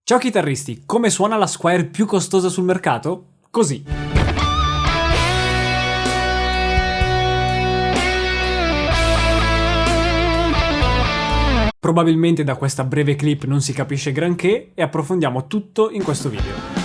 Ciao chitarristi, come suona la Squier più costosa sul mercato? Così. Probabilmente da questa breve clip non si capisce granché e approfondiamo tutto in questo video.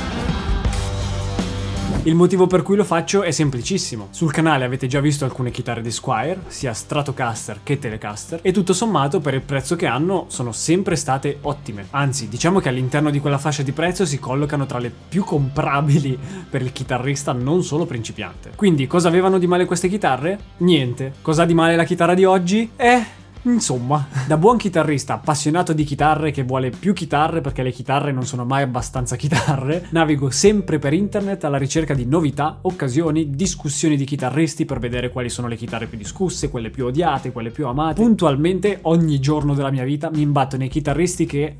Il motivo per cui lo faccio è semplicissimo. Sul canale avete già visto alcune chitarre di Squier, sia Stratocaster che Telecaster, e tutto sommato per il prezzo che hanno sono sempre state ottime. Anzi, diciamo che all'interno di quella fascia di prezzo si collocano tra le più comprabili per il chitarrista non solo principiante. Quindi cosa avevano di male queste chitarre? Niente. Cosa ha di male la chitarra di oggi? Insomma, da buon chitarrista appassionato di chitarre che vuole più chitarre perché le chitarre non sono mai abbastanza chitarre, navigo sempre per internet alla ricerca di novità, occasioni, discussioni di chitarristi per vedere quali sono le chitarre più discusse, quelle più odiate, quelle più amate. Puntualmente ogni giorno della mia vita mi imbatto nei chitarristi che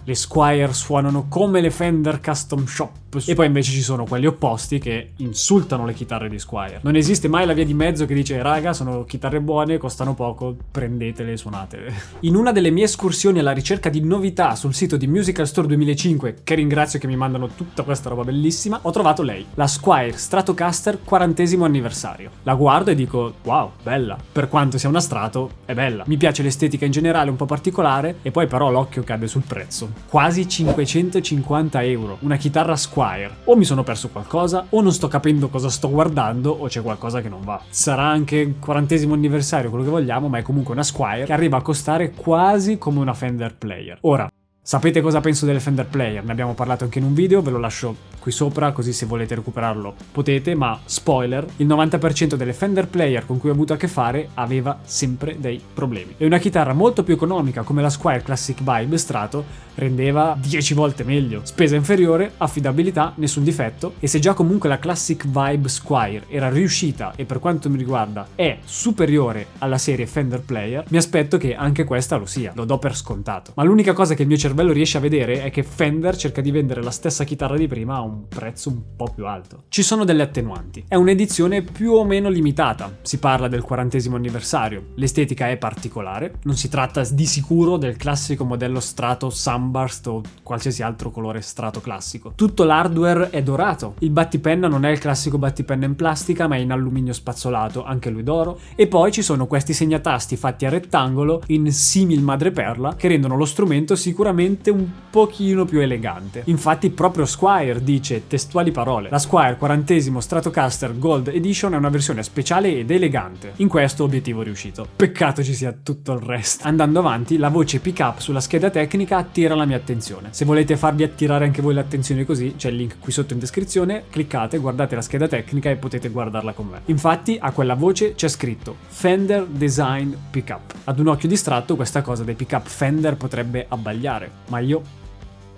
le Squier suonano come le Fender Custom Shop. E poi invece ci sono quelli opposti che insultano le chitarre di Squier. Non esiste mai la via di mezzo che dice raga, sono chitarre buone, costano poco, prendetele e suonatele. In una delle mie escursioni alla ricerca di novità sul sito di Musical Store 2005, che ringrazio che mi mandano tutta questa roba bellissima, ho trovato lei, la Squier Stratocaster 40° anniversario. La guardo e dico wow, bella. Per quanto sia una Strato, è bella. Mi piace l'estetica in generale un po' particolare e poi però l'occhio cade sul prezzo. Quasi 550 euro. Una chitarra Squier. O mi sono perso qualcosa, o non sto capendo cosa sto guardando, o c'è qualcosa che non va. Sarà anche il 40° anniversario, quello che vogliamo, ma è comunque una Squier che arriva a costare quasi come una Fender Player. Ora, sapete cosa penso delle Fender Player? Ne abbiamo parlato anche in un video, ve lo lascio qui sopra, così se volete recuperarlo potete, ma spoiler, il 90% delle Fender Player con cui ho avuto a che fare aveva sempre dei problemi. E una chitarra molto più economica come la Squier Classic Vibe Strato rendeva 10 volte meglio. Spesa inferiore, affidabilità, nessun difetto, e se già comunque la Classic Vibe Squier era riuscita e per quanto mi riguarda è superiore alla serie Fender Player, mi aspetto che anche questa lo sia, lo do per scontato. Ma l'unica cosa che il mio cervello riesce a vedere è che Fender cerca di vendere la stessa chitarra di prima a un prezzo un po' più alto. Ci sono delle attenuanti. È un'edizione più o meno limitata. Si parla del 40° anniversario. L'estetica è particolare. Non si tratta di sicuro del classico modello Strato Sunburst o qualsiasi altro colore Strato classico. Tutto l'hardware è dorato. Il battipenna non è il classico battipenna in plastica, ma è in alluminio spazzolato, anche lui d'oro. E poi ci sono questi segnatasti fatti a rettangolo in simil madreperla che rendono lo strumento sicuramente un pochino più elegante. Infatti proprio Squier dice testuali parole: la Squier 40° Stratocaster Gold Edition è una versione speciale ed elegante. In questo obiettivo riuscito. Peccato ci sia tutto il resto. Andando avanti, la voce pick up sulla scheda tecnica attira la mia attenzione. Se volete farvi attirare anche voi l'attenzione così, c'è il link qui sotto in descrizione, cliccate, guardate la scheda tecnica e potete guardarla con me. Infatti a quella voce c'è scritto Fender Design Pickup. Ad un occhio distratto questa cosa dei pick up Fender potrebbe abbagliare, ma io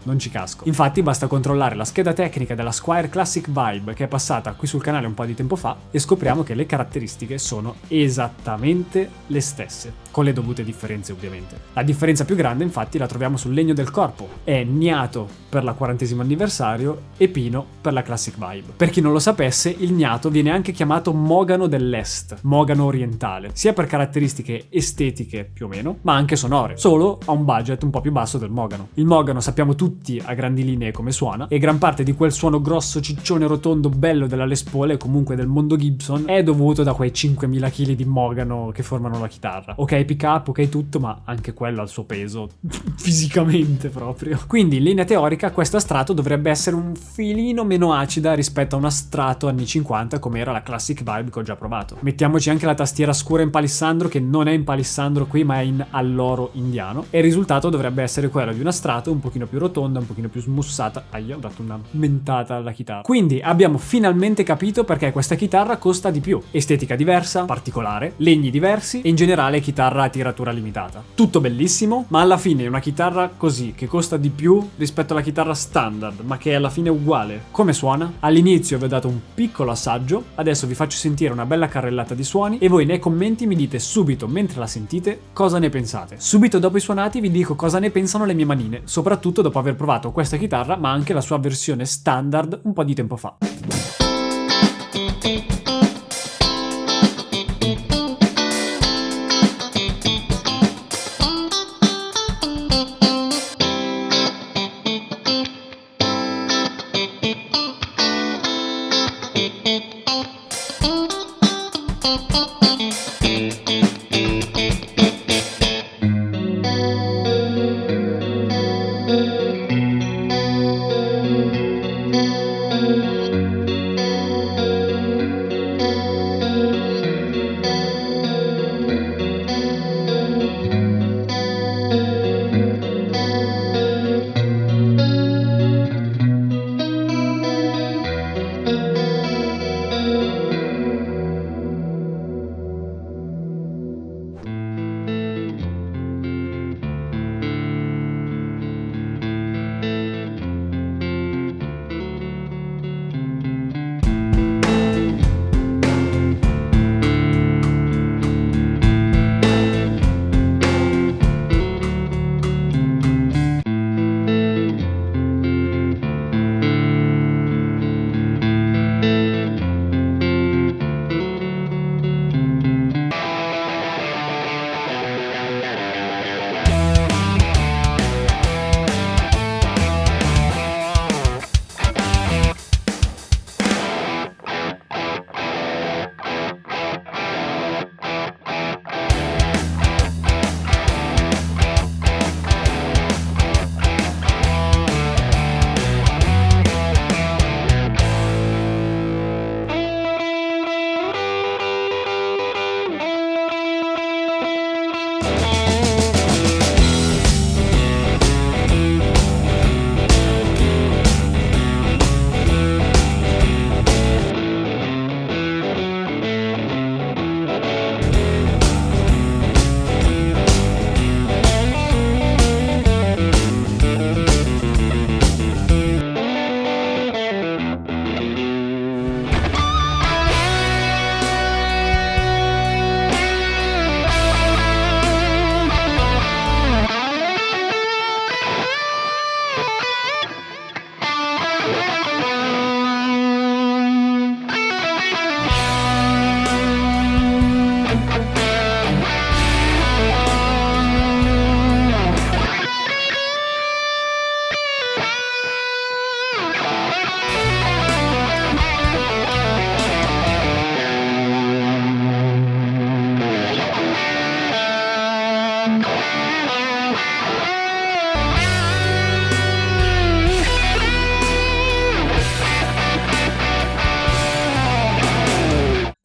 non ci casco. Infatti basta controllare la scheda tecnica della Squier Classic Vibe che è passata qui sul canale un po' di tempo fa e scopriamo che le caratteristiche sono esattamente le stesse, con le dovute differenze ovviamente. La differenza più grande infatti la troviamo sul legno del corpo. È gnato per la 40° anniversario e pino per la Classic Vibe. Per chi non lo sapesse, il gnato viene anche chiamato mogano dell'est, mogano orientale, sia per caratteristiche estetiche più o meno, ma anche sonore, solo a un budget un po' più basso del mogano. Il mogano sappiamo tutti a grandi linee come suona, e gran parte di quel suono grosso, ciccione, rotondo, bello della Les Paul e comunque del mondo Gibson è dovuto da quei 5.000 kg di mogano che formano la chitarra. Ok pick up, ok tutto, ma anche quello ha il suo peso fisicamente proprio. Quindi in linea teorica questa Strato dovrebbe essere un filino meno acida rispetto a una Strato anni 50 come era la Classic Vibe che ho già provato. Mettiamoci anche la tastiera scura in palissandro, che non è in palissandro qui ma è in alloro indiano, e il risultato dovrebbe essere quello di una Strato un pochino più rotonda, un pochino più smussata. Ho dato una mentata alla chitarra. Quindi abbiamo finalmente capito perché questa chitarra costa di più. Estetica diversa, particolare, legni diversi e in generale chitarra a tiratura limitata. Tutto bellissimo, ma alla fine una chitarra così, che costa di più rispetto alla chitarra standard, ma che è alla fine uguale. Come suona? All'inizio vi ho dato un piccolo assaggio, adesso vi faccio sentire una bella carrellata di suoni e voi nei commenti mi dite subito, mentre la sentite, cosa ne pensate. Subito dopo i suonati vi dico cosa ne pensano le mie manine, soprattutto dopo aver provato questa chitarra ma anche la sua versione standard un po' di tempo fa.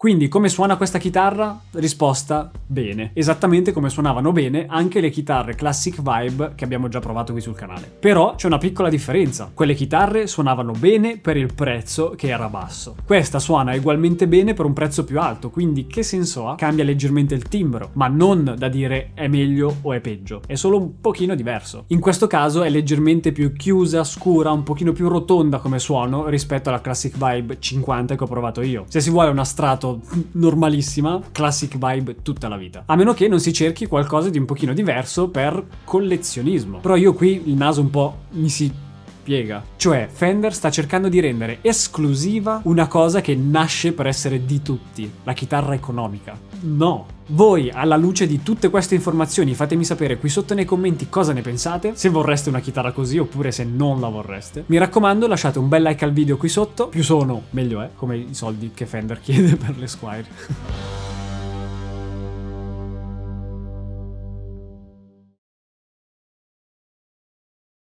Quindi come suona questa chitarra? Risposta: bene. Esattamente come suonavano bene anche le chitarre Classic Vibe che abbiamo già provato qui sul canale. Però c'è una piccola differenza. Quelle chitarre suonavano bene per il prezzo che era basso. Questa suona ugualmente bene per un prezzo più alto, quindi che senso ha? Cambia leggermente il timbro, ma non da dire è meglio o è peggio. È solo un pochino diverso. In questo caso è leggermente più chiusa, scura, un pochino più rotonda come suono rispetto alla Classic Vibe 50 che ho provato io. Se si vuole una strato normalissima, Classic Vibe tutta la vita. A meno che non si cerchi qualcosa di un pochino diverso per collezionismo. Però io qui il naso un po' mi si piega. Cioè, Fender sta cercando di rendere esclusiva una cosa che nasce per essere di tutti, la chitarra economica. No. Voi, alla luce di tutte queste informazioni, fatemi sapere qui sotto nei commenti cosa ne pensate, se vorreste una chitarra così oppure se non la vorreste. Mi raccomando, lasciate un bel like al video qui sotto, più sono, meglio è, come i soldi che Fender chiede per le Squier.